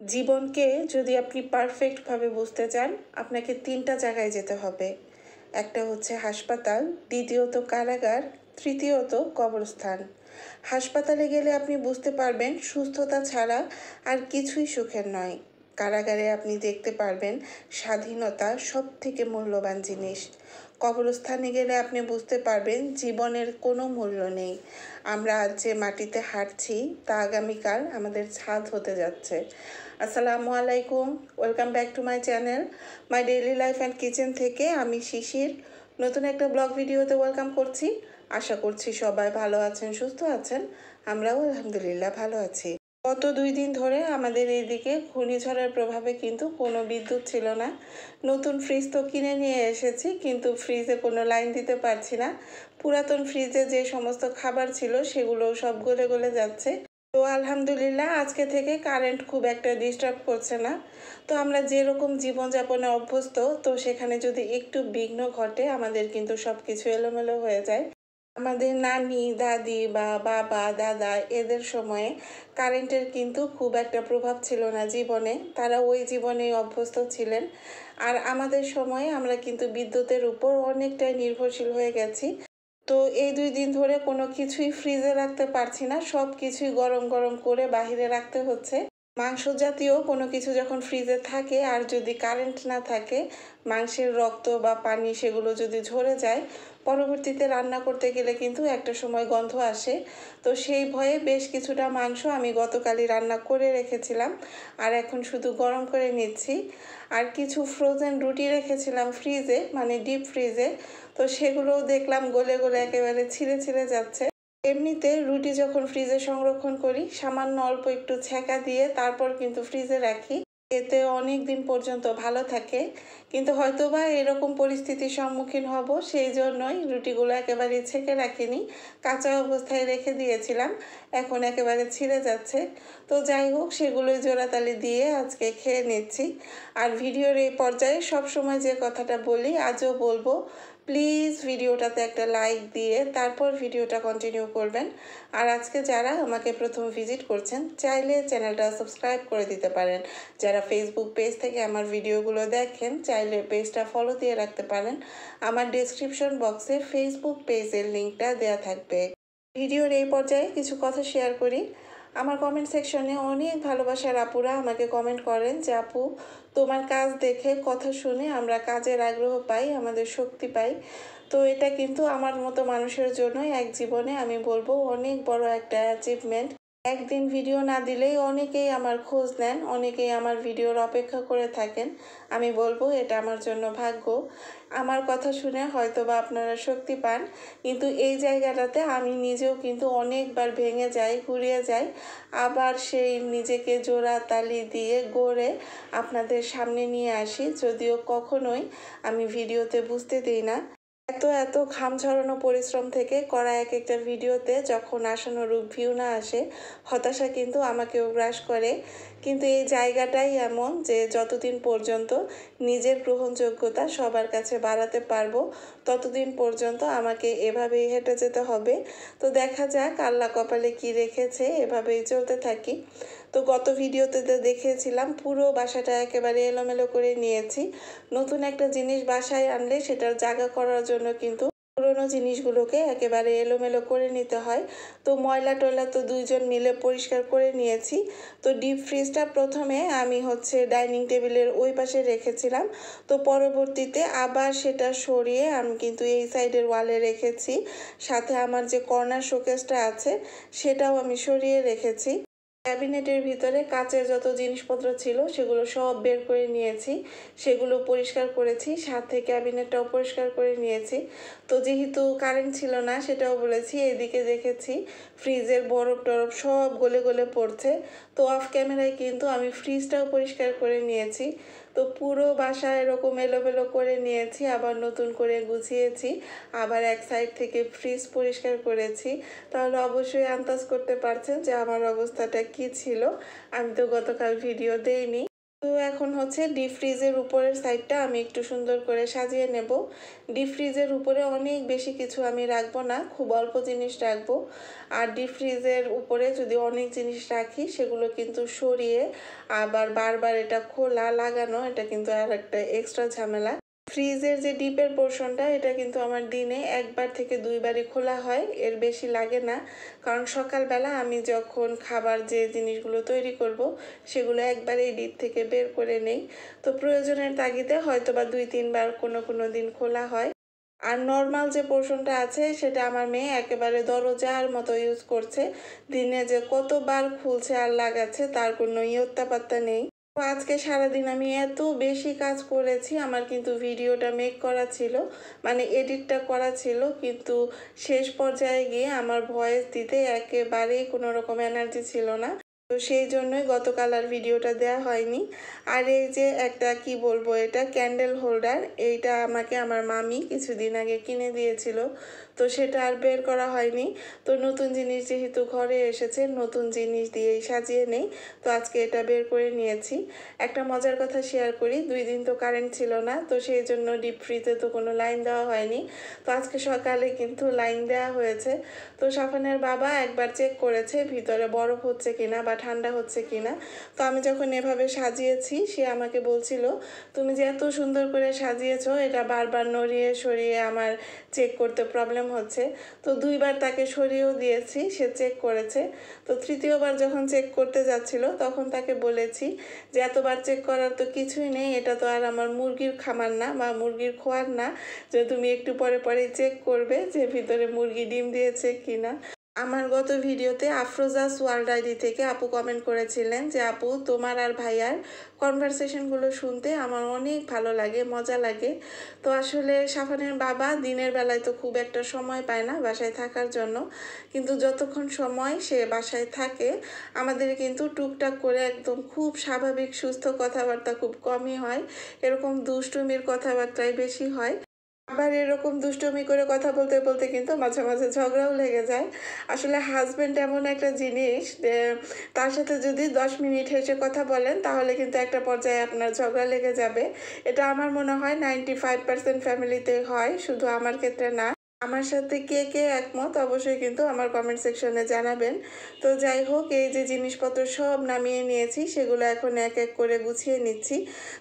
জীবনকে যদি আপনি পারফেক্টভাবে বুঝতে চান, আপনাকে ৩টা জায়গায় যেতে হবে। একটা হচ্ছে হাসপাতাল, দ্বিতীয়ত কারাগার, তৃতীয়ত কবরস্থান। হাসপাতালে গেলে আপনি বুঝতে পারবেন সুস্থতা ছাড়া আর কিছুই সুখের নয়। কারাগারে আপনি দেখতে পারবেন স্বাধীনতা সবথেকে মূল্যবান জিনিস। কবরস্থানে গেলে আপনি বুঝতে পারবেন জীবনের কোনো মূল্য নেই। আমরা আজ যে মাটিতে হাঁটছি তা আগামীকাল আমাদের ছাদ হতে যাচ্ছে। আসসালামু আলাইকুম, welcome back to my channel my daily life and kitchen থেকে আমি শিশির নতুন একটা ব্লগ ভিডিওতে ওয়েলকাম করছি। আশা করছি সবাই ভালো আছেন, সুস্থ আছেন। আমরাও আলহামদুলিল্লাহ ভালো আছি। গত 2 দিন ধরে আমাদের এইদিকে ঘূর্ণিঝড়ের প্রভাবে কিন্তু কোনো বিদ্যুৎ ছিল না। নতুন ফ্রিজ তো কিনে নিয়ে এসেছি, কিন্তু ফ্রিজে কোনো লাইন দিতে পারছি না। পুরাতন ফ্রিজে যে সমস্ত খাবার ছিল সেগুলো সব গলে গলে যাচ্ছে। তো আলহামদুলিল্লাহ আজকে থেকে কারেন্ট খুব একটা ডিস্টার্ব করছে না। তো আমরা যেরকম জীবনযাপনে অভ্যস্ত, তো সেখানে যদি একটু বিঘ্ন ঘটে আমাদের কিন্তু সব কিছু এলোমেলো হয়ে যায়। আমাদের নানি দাদি বা বাবা দাদা এদের সময়ে কারেন্টের কিন্তু খুব একটা প্রভাব ছিল না জীবনে, তারা ওই জীবনেই অভ্যস্ত ছিলেন। আর আমাদের সময়ে আমরা কিন্তু বিদ্যুতের উপর অনেকটাই নির্ভরশীল হয়ে গেছি। তো এই 2 দিন ধরে কোনো কিছুই ফ্রিজে রাখতে পারছি না, সব কিছুই গরম গরম করে বাহিরে রাখতে হচ্ছে। মাংস জাতীয় কোনো কিছু যখন ফ্রিজে থাকে আর যদি কারেন্ট না থাকে, মাংসের রক্ত বা পানি সেগুলো যদি ঝরে যায়, পরবর্তীতে রান্না করতে গেলে কিন্তু একটা সময় গন্ধ আসে। তো সেই ভয়ে বেশ কিছুটা মাংস আমি গতকালই রান্না করে রেখেছিলাম, আর এখন শুধু গরম করে নিচ্ছি। আর কিছু ফ্রোজেন রুটি রেখেছিলাম ফ্রিজে, মানে ডিপ ফ্রিজে, তো সেগুলোও দেখলাম গলে গলে একেবারে ছিঁড়ে ছিঁড়ে যাচ্ছে। এমনিতে রুটি যখন ফ্রিজে সংরক্ষণ করি, সামান্য অল্প একটু ছ্যাঁকা দিয়ে তারপর কিন্তু ফ্রিজে রাখি, এতে অনেক দিন পর্যন্ত ভালো থাকে। কিন্তু হয়তোবা এরকম পরিস্থিতির সম্মুখীন হব, সেই জন্যই রুটিগুলো একেবারে ছেঁকে রাখিনি, কাঁচা অবস্থায় রেখে দিয়েছিলাম, এখন একেবারে ছিঁড়ে যাচ্ছে। তো যাই হোক, সেগুলোই জোড়াতালি দিয়ে আজকে খেয়ে নিচ্ছি। আর ভিডিওর এই পর্যায়ে সবসময় যে কথাটা বলি আজও বলবো, প্লিজ ভিডিওটাতে একটা লাইক দিয়ে তারপর ভিডিওটা কন্টিনিউ করবেন। আর আজকে যারা আমাকে প্রথম ভিজিট করছেন, চাইলে চ্যানেলটা সাবস্ক্রাইব করে দিতে পারেন। যারা ফেসবুক পেজ থেকে আমার ভিডিওগুলো দেখেন, চাইলে পেজটা ফলো দিয়ে রাখতে পারেন। আমার ডেসক্রিপশন বক্সে ফেসবুক পেজের লিঙ্কটা দেওয়া থাকবে। ভিডিওর এই পর্যায়ে কিছু কথা শেয়ার করি। আমার কমেন্ট সেকশনে অনেক ভালোবাসার আপুরা আমাকে কমেন্ট করেন যে আপু, তোমার কাজ দেখে কথা শুনে আমরা কাজের আগ্রহ পাই, আমাদের শক্তি পাই। তো এটা কিন্তু আমার মতো মানুষের জন্য এক জীবনে আমি বলবো অনেক বড় একটা অ্যাচিভমেন্ট। একদিন ভিডিও না দিলেই অনেকেই আমার খোঁজ নেন, অনেকেই আমার ভিডিওর অপেক্ষা করে থাকেন। আমি বলবো এটা আমার জন্য ভাগ্য। আমার কথা শুনে হয়তো বা আপনারা শক্তি পান, কিন্তু এই জায়গাটাতে আমি নিজেও কিন্তু অনেকবার ভেঙে যাই, ঘুরিয়ে যাই, আবার সেই নিজেকে জোড়া তালি দিয়ে গড়ে আপনাদের সামনে নিয়ে আসি, যদিও কখনোই আমি ভিডিওতে বুঝতে দিই না। এত এত ঘাম ঝরানো পরিশ্রম থেকে করা এক একটা ভিডিওতে যখন আশানুরূপ ভিউ না আসে, হতাশা কিন্তু আমাকেও গ্রাস করে। কিন্তু এই জায়গাটাই এমন যে যতদিন পর্যন্ত নিজের গ্রহণযোগ্যতা সবার কাছে বাড়াতে পারবো, ততদিন পর্যন্ত আমাকে এভাবেই হেঁটে যেতে হবে। তো দেখা যাক আল্লাহ কপালে কি রেখেছে, এভাবেই চলতে থাকি। তো গত ভিডিওতে দেখিয়েছিলাম পুরো বাসাটা একেবারে এলোমেলো করে নিয়েছি। নতুন একটা জিনিস বাসায় আনলে সেটার জায়গা করার জন্য কিন্তু পুরোনো জিনিসগুলোকে একেবারে এলোমেলো করে নিতে হয়। তো ময়লা টয়লা তো 2 জন মিলে পরিষ্কার করে নিয়েছি। তো ডিপ ফ্রিজটা প্রথমে আমি ডাইনিং টেবিলের ওই পাশে রেখেছিলাম, তো পরবর্তীতে আবার সেটা সরিয়ে আমি কিন্তু এই সাইডের ওয়ালে রেখেছি। সাথে আমার যে কর্নার শোকেসটা আছে সেটাও আমি সরিয়ে রেখেছি। ক্যাবিনেটের ভিতরে কাচের যত জিনিসপত্র ছিল সেগুলো সব বের করে নিয়েছি, সেগুলো পরিষ্কার করেছি, সাথে ক্যাবিনেটটাও পরিষ্কার করে নিয়েছি। তো যেহেতু কারেন্ট ছিল না সেটাও বলেছি, এদিকে দেখেছি ফ্রিজের বরফ টরফ সব গলে গলে পড়ছে। তো অফ ক্যামেরায় কিন্তু আমি ফ্রিজটাও পরিষ্কার করে নিয়েছি। তো পুরো বাসা এরকম এলোমেলো করে নিয়েছি, আবার নতুন করে গুছিয়েছি, আবার এক সাইড থেকে ফ্রিজ পরিষ্কার করেছি। তাহলে অবশ্যই আন্দাজ করতে পারছেন যে আমার অবস্থাটা কি ছিল। আমি তো গতকাল ভিডিও দেইনি। তো এখন হচ্ছে ডিপ ফ্রিজের উপরের সাইডটা আমি একটু সুন্দর করে সাজিয়ে নেব। ডিপ ফ্রিজের উপরে অনেক বেশি কিছু আমি রাখবো না, খুব অল্প জিনিস রাখবো। আর ডিপ ফ্রিজের উপরে যদি অনেক জিনিস রাখি সেগুলো কিন্তু সরিয়ে আবার বারবার এটা খোলা লাগানো, এটা কিন্তু আর একটা এক্সট্রা ঝামেলা। ফ্রিজের যে ডিপের পোর্শনটা এটা কিন্তু আমার দিনে একবার থেকে দুইবারই খোলা হয়, এর বেশি লাগে না। কারণ সকালবেলা আমি যখন খাবার যে জিনিসগুলো তৈরি করব সেগুলো একবারে এই ডিপ থেকে বের করে নেই। তো প্রয়োজনের তাগিদে হয়তো বা 2-3 বার কোনো দিন খোলা হয়। আর নর্মাল যে পোর্শনটা আছে সেটা আমার মেয়ে একেবারে দরজার মতো ইউজ করছে। দিনে যে কতবার খুলছে আর লাগাচ্ছে তার কোনো ইয়ত্তা পাত্তা নেই। তো আজকে সারাদিন আমি এত বেশি কাজ করেছি, আমার কিন্তু ভিডিওটা মেক করা ছিল, মানে এডিটটা করা ছিল, কিন্তু শেষ পর্যায়ে গিয়ে আমার ভয়েস দিতে একেবারেই কোনো রকম এনার্জি ছিল না। তো সেই জন্যই গতকাল আর ভিডিওটা দেওয়া হয়নি। আর এই যে একটা কি বলবো, এটা ক্যান্ডেল হোল্ডার, এইটা আমাকে আমার মামি কিছুদিন আগে কিনে দিয়েছিল, তো সেটা আর বের করা হয়নি। তো নতুন জিনিস যেহেতু ঘরে এসেছে, নতুন জিনিস দিয়েই সাজিয়ে নেই, তো আজকে এটা বের করে নিয়েছি। একটা মজার কথা শেয়ার করি, 2 দিন তো কারেন্ট ছিল না, তো সেই জন্য ডিপ ফ্রিজে তো কোনো লাইন দেওয়া হয়নি। তো আজকে সকালে কিন্তু লাইন দেওয়া হয়েছে। তো সাফানের বাবা একবার চেক করেছে ভিতরে বরফ হচ্ছে কিনা বা ঠান্ডা হচ্ছে কিনা। তো আমি যখন এভাবে সাজিয়েছি সে আমাকে বলছিল, তুমি যে এত সুন্দর করে সাজিয়েছো এটা বারবার নড়িয়ে সরিয়ে আমার চেক করতে প্রবলেম হচ্ছে। তো 2বার তাকে সরিয়েও দিয়েছি, সে চেক করেছে। তো তৃতীয়বার যখন চেক করতে যাচ্ছিল তখন তাকে বলেছি যে এতবার চেক করার তো কিছুই নেই, এটা তো আর আমার মুরগির খামার না বা মুরগির খোয়ার না যে তুমি একটু পরে পরে চেক করবে যে ভিতরে মুরগি ডিম দিয়েছে কিনা। আমার গত ভিডিওতে আফরোজাস ওয়ার্ল্ড আইডি থেকে আপু কমেন্ট করেছিলেন যে আপু তোমার আর ভাইয়ার কনভারসেশনগুলো শুনতে আমার অনেক ভালো লাগে, মজা লাগে। তো আসলে সাফানের বাবা দিনের বেলায় তো খুব একটা সময় পায় না বাসায় থাকার জন্য, কিন্তু যতক্ষণ সময় সে বাসায় থাকে আমাদের কিন্তু টুকটাক করে একদম খুব স্বাভাবিক সুস্থ কথাবার্তা খুব কমই হয়, এরকম দুষ্টুমির কথাবার্তাই বেশি হয়। আবার এরকম দুষ্টুমি করে কথা বলতে বলতে কিন্তু মাঝে মাঝে ঝগড়াও লেগে যায়। আসলে হাজবেন্ড এমন একটা জিনিস যে তার সাথে যদি 10 মিনিট হেসে কথা বলেন তাহলে কিন্তু একটা পর্যায়ে আপনার ঝগড়া লেগে যাবে। এটা আমার মনে হয় 95% ফ্যামিলিতে হয়, শুধু আমার ক্ষেত্রে না। আমার সাথে কে কে একমত অবশ্যই কিন্তু আমার কমেন্ট সেকশনে জানাবেন। তো যাই হোক, এই যে জিনিসপত্র সব নামিয়ে নিয়েছি সেগুলো এখন এক এক করে গুছিয়ে নিচ্ছি।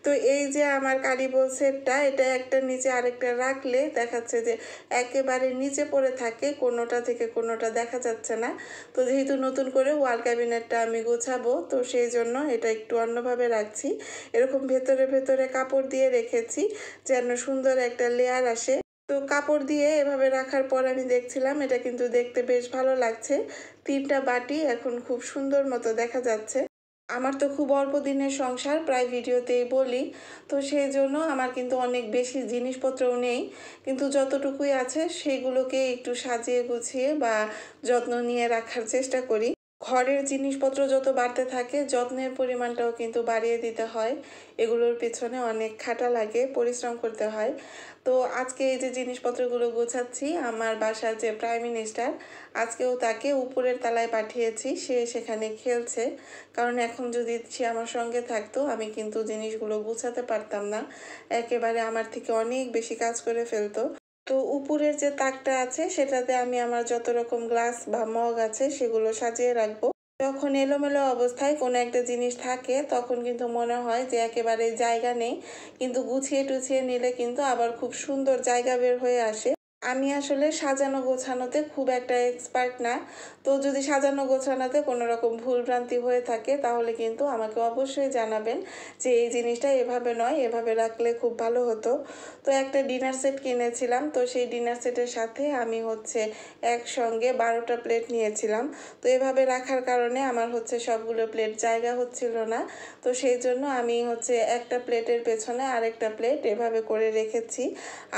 তো এই যে আমার কারিবল সেটটা, এটা একটা নিচে আরেকটা রাখলে দেখাচ্ছে যে একেবারে নিচে পড়ে থাকে, কোনোটা থেকে কোনোটা দেখা যাচ্ছে না। তো যেহেতু নতুন করে ওয়াল ক্যাবিনেটটা আমি গোছাবো, তো সেই জন্য এটা একটু অন্যভাবে রাখছি। এরকম ভেতরে ভেতরে কাপড় দিয়ে রেখেছি যেন সুন্দর একটা লেয়ার আসে। তো কাপড় দিয়ে এভাবে রাখার পর আমি দেখছিলাম এটা কিন্তু দেখতে বেশ ভালো লাগছে। 3টা বাটি এখন খুব সুন্দর মতো দেখা যাচ্ছে। আমার তো খুব অল্প দিনের সংসার, প্রায় ভিডিওতেই বলি। তো সেই জন্য আমার কিন্তু অনেক বেশি জিনিসপত্রও নেই, কিন্তু যতটুকুই আছে সেগুলোকে একটু সাজিয়ে গুছিয়ে বা যত্ন নিয়ে রাখার চেষ্টা করি। ঘরের জিনিসপত্র যত বাড়তে থাকে যত্নের পরিমাণটাও কিন্তু বাড়িয়ে দিতে হয়, এগুলোর পিছনে অনেক খাটা লাগে, পরিশ্রম করতে হয়। তো আজকে এই যে জিনিসপত্রগুলো গোছাচ্ছি, আমার বাসার যে প্রাইম মিনিস্টার, আজকেও তাকে উপরের তলায় পাঠিয়েছি, সে সেখানে খেলছে। কারণ এখন যদি সে আমার সঙ্গে থাকতো আমি কিন্তু জিনিসগুলো গুছাতে পারতাম না, একেবারে আমার থেকে অনেক বেশি কাজ করে ফেলতো। তো উপরের যে তাকটা আছে সেটাতে আমি আমার যত রকম গ্লাস বা মগ আছে সেগুলো সাজিয়ে রাখবো। যখন এলোমেলো অবস্থায় কোনো একটা জিনিস থাকে তখন কিন্তু মনে হয় যে একেবারে জায়গা নেই, কিন্তু গুছিয়ে টুছিয়ে নিলে কিন্তু আবার খুব সুন্দর জায়গা বের হয়ে আসে। আমি আসলে সাজানো গোছানোতে খুব একটা এক্সপার্ট না। তো যদি সাজানো গোছানোতে কোনো রকম ভুলভ্রান্তি হয়ে থাকে তাহলে কিন্তু আমাকে অবশ্যই জানাবেন যে এই জিনিসটা এভাবে নয়, এভাবে রাখলে খুব ভালো হতো। তো একটা ডিনার সেট কিনেছিলাম, তো সেই ডিনার সেটের সাথে আমি হচ্ছে একসঙ্গে 12টা প্লেট নিয়েছিলাম। তো এভাবে রাখার কারণে আমার হচ্ছে সবগুলো প্লেট জায়গা হচ্ছিল না। তো সেই জন্য আমি হচ্ছে একটা প্লেটের পেছনে আরেকটা প্লেট এভাবে করে রেখেছি।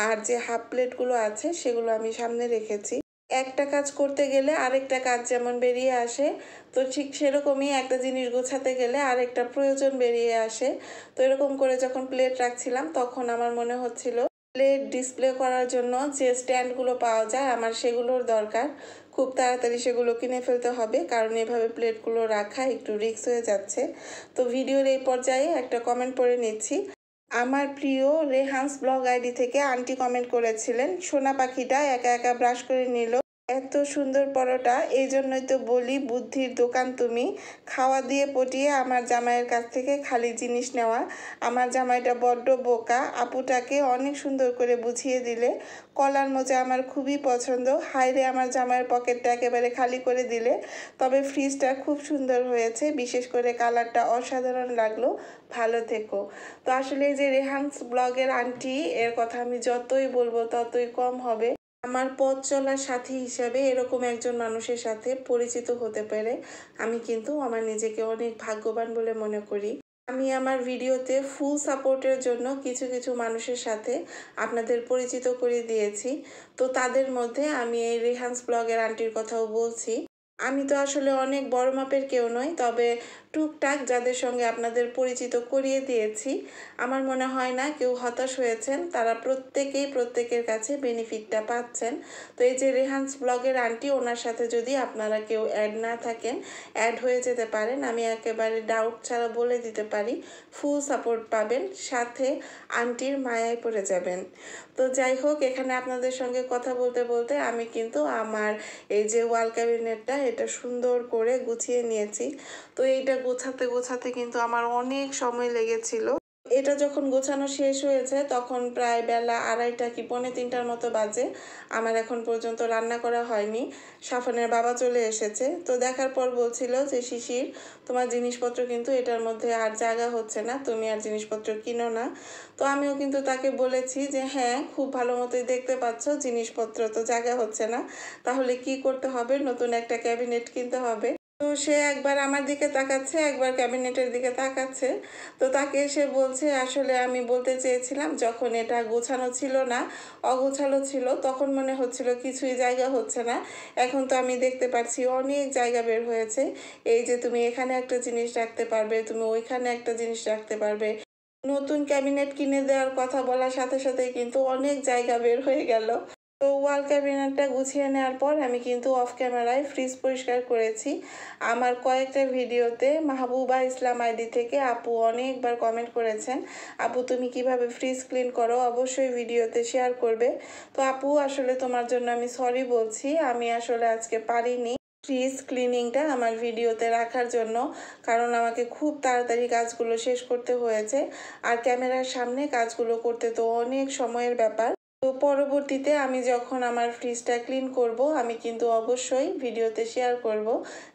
আর যে হাফ প্লেটগুলো আছে সেগুলো আমি সামনে রেখেছি। একটা কাজ করতে গেলে আরেকটা কাজ যেমন বেরিয়ে আসে, তো ঠিক সেরকমই একটা জিনিস গোছাতে গেলে আরেকটা প্রয়োজন বেরিয়ে আসে। তো এরকম করে যখন প্লেট রাখছিলাম তখন আমার মনে হচ্ছিল প্লেট ডিসপ্লে করার জন্য যে স্ট্যান্ডগুলো পাওয়া যায় আমার সেগুলোর দরকার। খুব তাড়াতাড়ি সেগুলো কিনে ফেলতে হবে, কারণ এভাবে প্লেটগুলো রাখা একটু রিস্ক হয়ে যাচ্ছে। তো ভিডিওর এই পর্যায়ে একটা কমেন্ট পড়ে নিচ্ছি। আমার প্রিয় রেহান্স ব্লগ আইডি থেকে আন্টি কমেন্ট করেছিলেন, সোনা পাখিটা একা একা ব্রাশ করে নিল, এত সুন্দর পরোটা, এই জন্যই তো বলি বুদ্ধির দোকান তুমি। খাওয়া দিয়ে পটিয়ে আমার জামাইয়ের কাছ থেকে খালি জিনিস নেওয়া। আমার জামাইটা বড্ড বোকা, আপুটাকে অনেক সুন্দর করে বুঝিয়ে দিলে। কলার মোজা আমার খুবই পছন্দ, হাইরে আমার জামাইয়ের পকেটটা একেবারে খালি করে দিলে। তবে ফ্রিজটা খুব সুন্দর হয়েছে, বিশেষ করে কালারটা অসাধারণ লাগলো, ভালো থেকো। তো আসলে এই যে রেহান্স ব্লগের আন্টি, এর কথা আমি যতই বলবো ততই কম হবে। আমার পথ চলার সাথী হিসাবে এরকম একজন মানুষের সাথে পরিচিত হতে পেরে আমি কিন্তু আমার নিজেকে অনেক ভাগ্যবান বলে মনে করি। আমি আমার ভিডিওতে ফুল সাপোর্টের জন্য কিছু কিছু মানুষের সাথে আপনাদের পরিচিত করে দিয়েছি। তো তাদের মধ্যে আমি এই রেহান্স ব্লগের আন্টির কথাও বলছি। আমি তো আসলে অনেক বড় মাপের কেউ নই, তবে টুকটাক যাদের সঙ্গে আপনাদের পরিচিত করিয়ে দিয়েছি, আমার মনে হয় না কেউ হতাশ হয়েছেন, তারা প্রত্যেকেই প্রত্যেকের কাছে বেনিফিটটা পাচ্ছেন। তো এই যে রেহান্স ব্লগের আন্টি, ওনার সাথে যদি আপনারা কেউ অ্যাড না থাকেন, অ্যাড হয়ে যেতে পারেন। আমি একেবারে ডাউট ছাড়া বলে দিতে পারি, ফুল সাপোর্ট পাবেন, সাথে আন্টির মায়ায় পড়ে যাবেন। তো যাই হোক, এখানে আপনাদের সঙ্গে কথা বলতে বলতে আমি কিন্তু আমার এই যে ওয়াল ক্যাবিনেটটা, এটা সুন্দর করে গুছিয়ে নিয়েছি। তো এইটা গোছাতে গোছাতে কিন্তু আমার অনেক সময় লেগেছিল। এটা যখন গোছানো শেষ হয়েছে তখন প্রায় বেলা 2:30 কি 2:45টার মতো বাজে। আমার এখন পর্যন্ত রান্না করা হয়নি। সাফনের বাবা চলে এসেছে, তো দেখার পর বলছিল যে শিশির, তোমার জিনিসপত্র কিন্তু এটার মধ্যে আর জায়গা হচ্ছে না, তুমি আর জিনিসপত্র কিনো না। তো আমিও কিন্তু তাকে বলেছি যে হ্যাঁ, খুব ভালো মতোই দেখতে পাচ্ছ জিনিসপত্র তো জায়গা হচ্ছে না, তাহলে কি করতে হবে, নতুন একটা ক্যাবিনেট কিনতে হবে। তো সে একবার আমার দিকে তাকাচ্ছে, একবার ক্যাবিনেটের দিকে তাকাচ্ছে। তো তাকে এসে বলছে, আসলে আমি বলতে চেয়েছিলাম যখন এটা গোছানো ছিল না, অগোছালো ছিল, তখন মনে হচ্ছিল কিছুই জায়গা হচ্ছে না। এখন তো আমি দেখতে পাচ্ছি অনেক জায়গা বের হয়েছে। এই যে তুমি এখানে একটা জিনিস রাখতে পারবে, তুমি ওইখানে একটা জিনিস রাখতে পারবে। নতুন ক্যাবিনেট কিনে দেওয়ার কথা বলার সাথে সাথেই কিন্তু অনেক জায়গা বের হয়ে গেল। তো ওয়াল ক্যাবিনেটটা গুছিয়ে নেওয়ার পর আমি কিন্তু অফ ক্যামেরায় ফ্রিজ পরিষ্কার করেছি। আমার কয়েকটা ভিডিওতে মাহবুবা ইসলাম আইডি থেকে আপু অনেকবার কমেন্ট করেছেন, আপু তুমি কিভাবে ফ্রিজ ক্লিন করো, অবশ্যই ভিডিওতে শেয়ার করবে। তো আপু, আসলে তোমার জন্য আমি সরি বলছি, আমি আসলে আজকে পারিনি ফ্রিজ ক্লিনিংটা আমার ভিডিওতে রাখার জন্য, কারণ আমাকে খুব তাড়াতাড়ি কাজগুলো শেষ করতে হয়েছে। আর ক্যামেরার সামনে কাজগুলো করতে তো অনেক সময়ের ব্যাপার। তো পরবর্তীতে আমি যখন আমার ফ্রিজটা ক্লিন করব, আমি কিন্তু অবশ্যই ভিডিওতে শেয়ার করব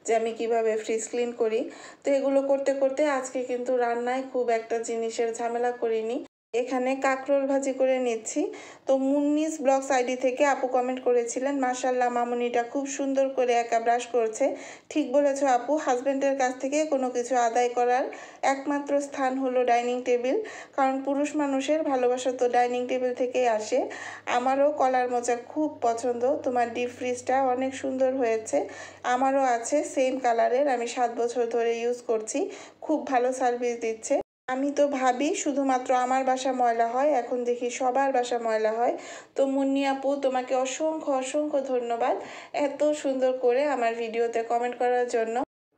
যে আমি কিভাবে ফ্রিজ ক্লিন করি। তো এগুলো করতে করতে আজকে কিন্তু রান্নায় খুব একটা জিনিসের ঝামেলা করিনি। এখানে কাঁকরোল ভাজি করে নিচ্ছি। তো মুন্নিস ব্লগস আইডি থেকে আপু কমেন্ট করেছিলেন, মাশাল্লাহ মামুনিটা খুব সুন্দর করে একা ব্রাশ করছে। ঠিক বলেছো আপু, হাজব্যান্ডের কাছ থেকে কোনো কিছু আদায় করার একমাত্র স্থান হলো ডাইনিং টেবিল, কারণ পুরুষ মানুষের ভালোবাসা তো ডাইনিং টেবিল থেকেই আসে। আমারও কলার মোজা খুব পছন্দ, তোমার ডিপ ফ্রিজটা অনেক সুন্দর হয়েছে। আমারও আছে সেম কালারের, আমি 7 বছর ধরে ইউজ করছি, খুব ভালো সার্ভিস দিচ্ছে। আমি তো ভাবি শুধুমাত্র আমার বাসা ময়লা হয়, এখন দেখি সবার বাসা ময়লা হয়। তো মুন্নি আপু, তোমাকে অসংখ্য অসংখ্য ধন্যবাদ এত সুন্দর করে আমার ভিডিওতে কমেন্ট করার জন্য।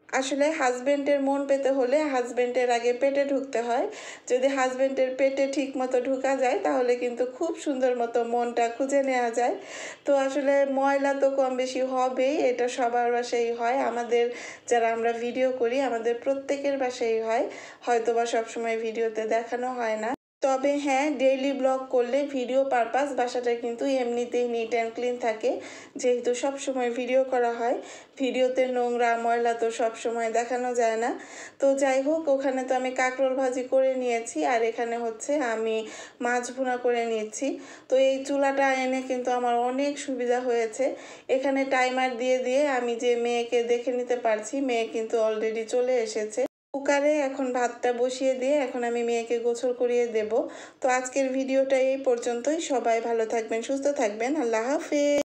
আসলে হাজবেন্ডের মন পেতে হলে হাজবেন্ডের আগে পেটে ঢুকতে হয়। যদি হাজবেন্ডের পেটে ঠিক মতো ঢুকা যায় তাহলে কিন্তু খুব সুন্দর মতো মনটা খুঁজে নেওয়া যায়। তো আসলে ময়লা তো কম বেশি হবেই, এটা সবার বাসায় হয়, আমাদের যারা আমরা ভিডিও করি আমাদের প্রত্যেকের বাসায় হয়, হয়তো বা সবসময় ভিডিওতে দেখানো হয় না। তবে হ্যাঁ, ডেইলি ব্লগ করলে ভিডিও পারপাস বাসাটা কিন্তু এমনিতেই নিট অ্যান্ড ক্লিন থাকে, যেহেতু সবসময় ভিডিও করা হয়। ভিডিওতে নোংরা ময়লা তো সবসময় দেখানো যায় না। তো যাই হোক, ওখানে তো আমি কাঁকরোল ভাজি করে নিয়েছি, আর এখানে হচ্ছে আমি মাছ ভুনা করে নিয়েছি। তো এই চুলাটা এনে কিন্তু আমার অনেক সুবিধা হয়েছে। এখানে টাইমার দিয়ে দিয়ে আমি যে মেয়েকে দেখে নিতে পারছি, মেয়ে কিন্তু অলরেডি চলে এসেছে। কুকারে এখন ভাতটা বসিয়ে দিয়ে এখন আমি মেয়েকে গোসল করিয়ে দেব। তো আজকের ভিডিওটা এই পর্যন্তই। সবাই ভালো থাকবেন, সুস্থ থাকবেন, আল্লাহ হাফেজ।